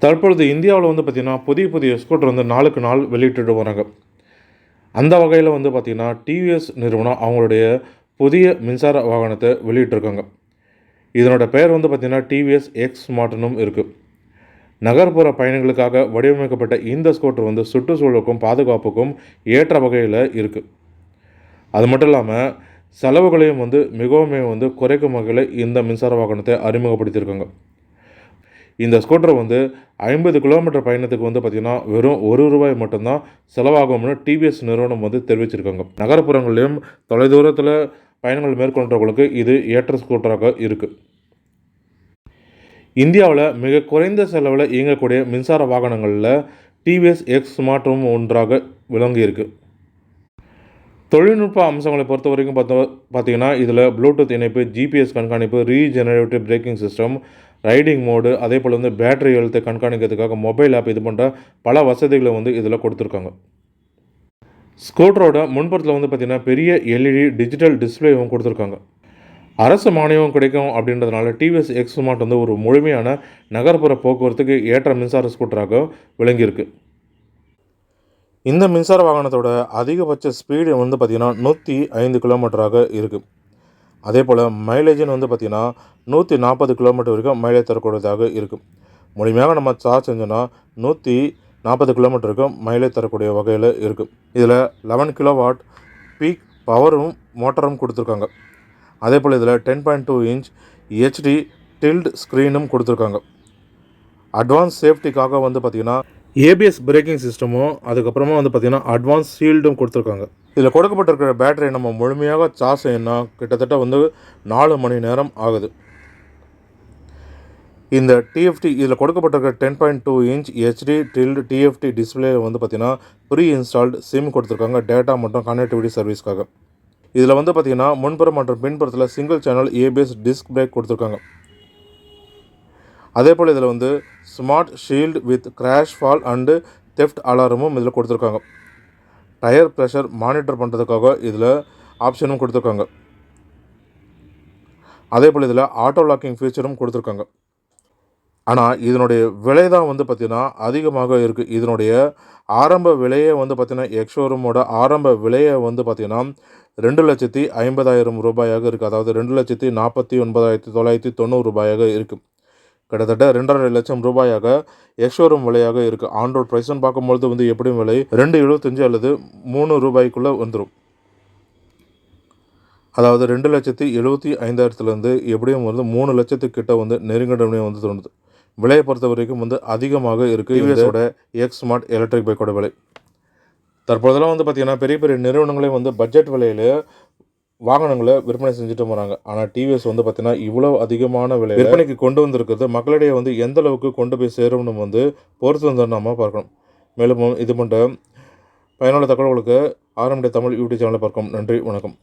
தற்பொழுது இந்தியாவில் வந்து பார்த்திங்கன்னா புதிய புதிய ஸ்கூட்டர் வந்து நாளுக்கு நாள் வெளியிட்டு வராங்க. அந்த வகையில் வந்து பார்த்திங்கன்னா டிவிஎஸ் நிறுவனம் அவங்களுடைய புதிய மின்சார வாகனத்தை வெளியிட்டிருக்காங்க. இதனோட பெயர் வந்து பார்த்திங்கன்னா டிவிஎஸ் எக்ஸ் ஸ்மார்ட்னும் இருக்குது. நகர்ப்புற பயணிகளுக்காக வடிவமைக்கப்பட்ட இந்த ஸ்கூட்டர் வந்து சுற்றுச்சூழலுக்கும் பாதுகாப்புக்கும் ஏற்ற வகையில் இருக்குது. அது மட்டும் இல்லாமல் செலவுகளையும் வந்து மிகவும் குறைக்கும் வகையில் இந்த மின்சார வாகனத்தை அறிமுகப்படுத்தியிருக்காங்க. இந்த ஸ்கூட்டர் வந்து 50 கிலோமீட்டர் பயணத்துக்கு வந்து பார்த்திங்கன்னா வெறும் ₹1 மட்டும்தான் செலவாகும்னு டிவிஎஸ் நிறுவனம் வந்து தெரிவிச்சிருக்காங்க. நகர்ப்புறங்களிலும் தொலைதூரத்தில் பயணங்கள் மேற்கொண்டவர்களுக்கு இது ஏற்ற ஸ்கூட்டராக இருக்குது. இந்தியாவில் மிக குறைந்த செலவில் இயங்கக்கூடிய மின்சார வாகனங்களில் டிவிஎஸ் எக்ஸ் ஸ்மார்ட்டும் ஒன்றாக விளங்கியிருக்கு. தொழில்நுட்ப அம்சங்களை பொறுத்த வரைக்கும் பார்த்தீங்கன்னா இதில் ப்ளூடூத் இணைப்பு, ஜிபிஎஸ் கண்காணிப்பு, regenerative braking system, riding mode, அதே போல் வந்து பேட்டரி ஹெல்த்தை கண்காணிக்கிறதுக்காக மொபைல் ஆப், இது போன்ற பல வசதிகளை வந்து இதில் கொடுத்துருக்காங்க. ஸ்கூட்டரோட முன்புறத்தில் வந்து பார்த்திங்கன்னா பெரிய எல்இடி டிஜிட்டல் டிஸ்பிளேவும் கொடுத்துருக்காங்க. அரசு மானியம் கிடைக்கும் அப்படின்றதுனால டிவிஎஸ் எக்ஸ் ஸ்மார்ட் வந்து ஒரு முழுமையான நகர்ப்புற போக்குவரத்துக்கு ஏற்ற மின்சார ஸ்கூட்டராக விளங்கியிருக்கு. இந்த மின்சார வாகனத்தோட அதிகபட்ச ஸ்பீடு வந்து பார்த்திங்கன்னா 105 கிலோமீட்டராக இருக்குது. அதே போல் மைலேஜுன்னு வந்து பார்த்திங்கன்னா 140 கிலோமீட்டர் வரைக்கும் மைலேஜ் தரக்கூடியதாக இருக்குது. முழுமையாக நம்ம சார்ஜ் செஞ்சோன்னா 140 கிலோமீட்டருக்கு மைலேஜ் தரக்கூடிய வகையில் இருக்குது. இதில் 11 கிலோவாட் பீக் பவரும் மோட்டரும் கொடுத்துருக்காங்க. அதே போல் இதில் 10.2 இன்ச் ஹெச்டி டில்ட் ஸ்க்ரீனும் கொடுத்துருக்காங்க. அட்வான்ஸ் சேஃப்டிக்காக வந்து பார்த்திங்கன்னா ஏபிஎஸ் பிரேக்கிங் சிஸ்டமும், அதுக்கப்புறமா வந்து பார்த்திங்கன்னா அட்வான்ஸ் ஷீல்டும் கொடுத்துருக்காங்க. இதில் கொடுக்கப்பட்டிருக்கிற பேட்டரி நம்ம முழுமையாக சார்ஜ் செய்யணும்னா கிட்டத்தட்ட வந்து 4 மணி நேரம் ஆகுது. இந்த டிஎஃப்டி இதில் கொடுக்கப்பட்டிருக்கிற 10.2 inch HD tilted TFT display வந்து பார்த்திங்கன்னா ப்ரீ இன்ஸ்டால்டு சிம் கொடுத்துருக்காங்க டேட்டா மற்றும் கனெக்டிவிட்டி சர்வீஸ்க்காக. இதில் வந்து பார்த்திங்கன்னா முன்புறம் மற்றும் பின்புறத்தில் single channel ABS disc brake கொடுத்துருக்காங்க. அதே போல் இதில் வந்து smart shield with crash fall and theft அலாரமும் இதில் கொடுத்துருக்காங்க. டயர் ப்ரெஷர் மானிட்டர் பண்ணுறதுக்காக இதில் ஆப்ஷனும் கொடுத்துருக்காங்க. அதே போல் இதில் ஆட்டோ லாக்கிங் ஃபீச்சரும் கொடுத்துருக்காங்க. ஆனால் இதனுடைய விலை தான் வந்து பார்த்திங்கன்னா அதிகமாக இருக்குது. இதனுடைய ஆரம்ப விலையே வந்து பார்த்திங்கன்னா எக்ஸ்ஷோரூமோட ஆரம்ப விலையை வந்து பார்த்திங்கன்னா ₹2,50,000 இருக்குது. அதாவது ₹2,49,990 இருக்குது. கிட்டத்தட்ட ₹2,50,000 எக்ஸ்ஷோரூம் விலையாக இருக்குது. ஆன்-ரோட் ப்ரைஸ்ன்னு பார்க்கும்பொழுது வந்து எப்படியும் விலை ₹2,75,000 அல்லது ₹3 வந்துடும். அதாவது 2,75,000 எப்படியும் வந்து 3 லட்சத்துக்கிட்ட வந்து நெருங்கிடமே வந்து தோணுது. விலையை பொறுத்த வரைக்கும் வந்து அதிகமாக இருக்குது டிவிஎஸோட எக்ஸ் ஸ்மார்ட் எலக்ட்ரிக் பைக்கோட விலை. தற்போதெல்லாம் வந்து பார்த்திங்கன்னா பெரிய பெரிய நிறுவனங்களே வந்து பட்ஜெட் விலையில் வாகனங்களை விற்பனை செஞ்சுட்டு வராங்க. ஆனால் டிவிஎஸ் வந்து பார்த்திங்கன்னா இவ்வளோ அதிகமான விலை விற்பனைக்கு கொண்டு வந்திருக்கிறது மக்களிடையே வந்து எந்த அளவுக்கு கொண்டு போய் சேரும்னு வந்து பொறுத்து வந்து நம்ம பார்க்கணும். மேலும் இது போன்ற பயனுள்ள தகவல்களுக்கு ஆர்எம்டி தமிழ் யூடியூப் சேனலை பார்க்கும். நன்றி, வணக்கம்.